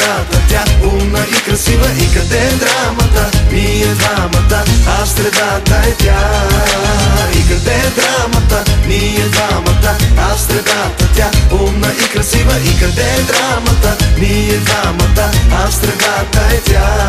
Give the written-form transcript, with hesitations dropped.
средата, тя умна и красива. И къде е драмата? Ние двамата, а в средата е тя. И къде е драмата? Ние двамата, а в средата тя умна и красива. И къде е драмата? Ние двамата, а в средата е тя.